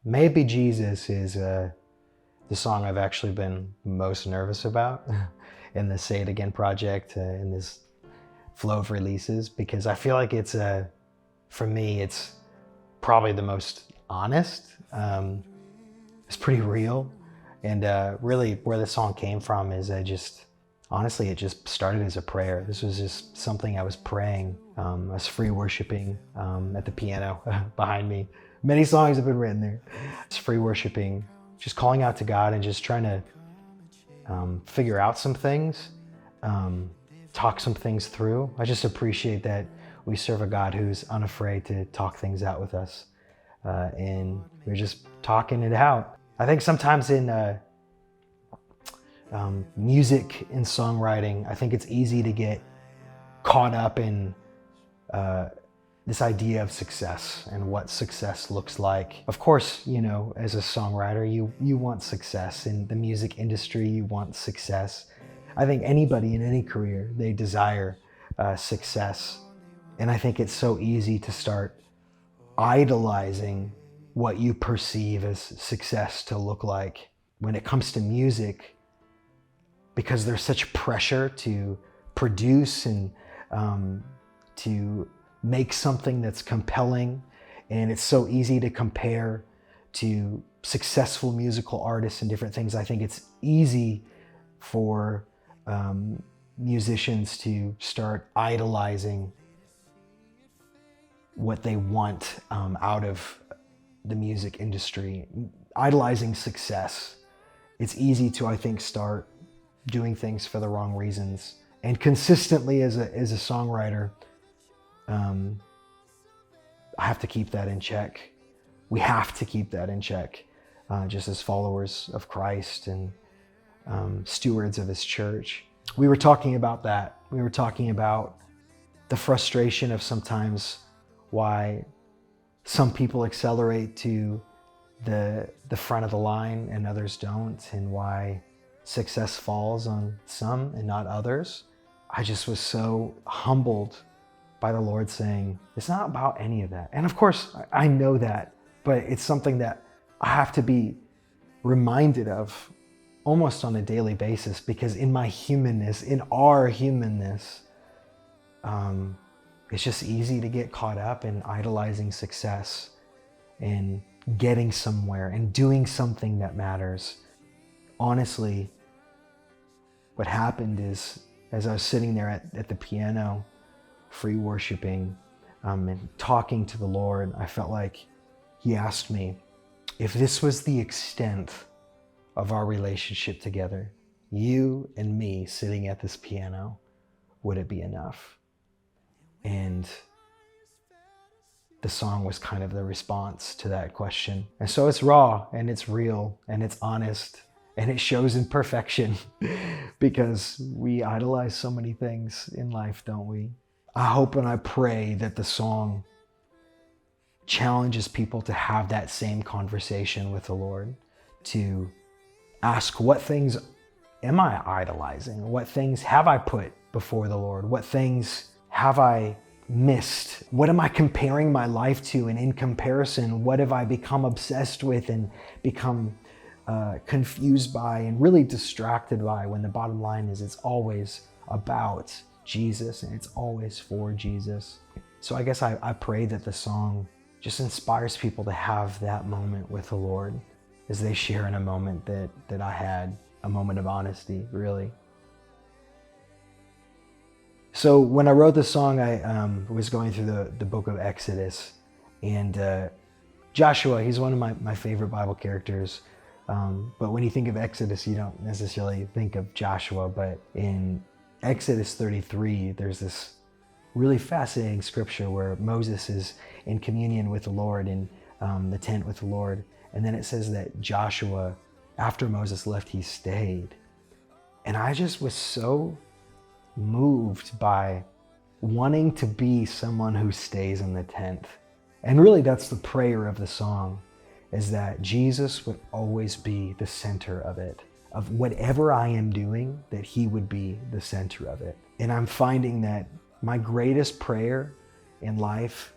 Maybe Jesus is the song I've actually been most nervous about in the Say It Again project, in this flow of releases, because I feel like it's, for me, it's probably the most honest. It's pretty real. And really where the song came from is honestly, it just started as a prayer. This was just something I was praying. I was free worshiping at the piano behind me. Many songs have been written there. It's free worshiping, just calling out to God and just trying to figure out some things, talk some things through. I just appreciate that we serve a God who's unafraid to talk things out with us. And we're just talking it out. I think sometimes in music and songwriting, I think it's easy to get caught up in this idea of success and what success looks like. Of course, you know, as a songwriter, you want success. In the music industry, you want success. I think anybody in any career, they desire success. And I think it's so easy to start idolizing what you perceive as success to look like when it comes to music, because there's such pressure to produce and to make something that's compelling. And it's so easy to compare to successful musical artists and different things. I think it's easy for musicians to start idolizing what they want out of the music industry, idolizing success. It's easy to, I think, start doing things for the wrong reasons. And consistently as a songwriter, I have to keep that in check. We have to keep that in check, just as followers of Christ and stewards of his church. We were talking about that. We were talking about the frustration of sometimes why some people accelerate to the front of the line and others don't, and why success falls on some and not others. I just was so humbled by the Lord saying, it's not about any of that. And of course, I know that, but it's something that I have to be reminded of almost on a daily basis, because in my humanness, in our humanness, it's just easy to get caught up in idolizing success and getting somewhere and doing something that matters. Honestly, what happened is, as I was sitting there at the piano, free worshiping and talking to the Lord, I felt like he asked me, if this was the extent of our relationship together, you and me sitting at this piano, would it be enough? And the song was kind of the response to that question. And so it's raw and it's real and it's honest and it shows imperfection because we idolize so many things in life, don't we? I hope and I pray that the song challenges people to have that same conversation with the Lord, to ask, what things am I idolizing? What things have I put before the Lord? What things have I missed? What am I comparing my life to? And in comparison, what have I become obsessed with and become confused by and really distracted by, when the bottom line is it's always about Jesus and it's always for Jesus. So I guess I pray that the song just inspires people to have that moment with the Lord as they share in a moment that I had, a moment of honesty, really. So when I wrote the song, I was going through the book of Exodus, and Joshua, he's one of my favorite Bible characters. But when you think of Exodus, you don't necessarily think of Joshua, but in Exodus 33, there's this really fascinating scripture where Moses is in communion with the Lord in the tent with the Lord. And then it says that Joshua, after Moses left, he stayed. And I just was so moved by wanting to be someone who stays in the tent. And really that's the prayer of the song, is that Jesus would always be the center of it. Of whatever I am doing, that he would be the center of it. And I'm finding that my greatest prayer in life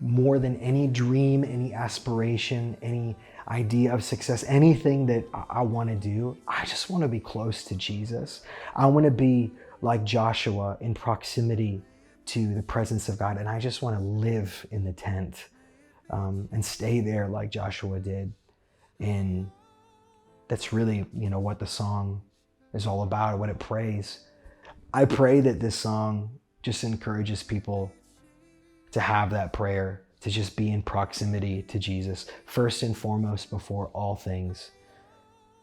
more than any dream, any aspiration, any idea of success, anything that I want to do, I just want to be close to Jesus. I want to be like Joshua in proximity to the presence of God. And I just want to live in the tent and stay there like Joshua did. And that's really, what the song is all about, what it prays. I pray that this song just encourages people to have that prayer, to just be in proximity to Jesus, first and foremost, before all things.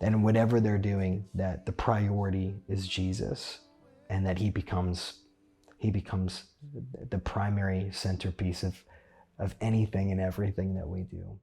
And whatever they're doing, that the priority is Jesus, and that he becomes the primary centerpiece of anything and everything that we do.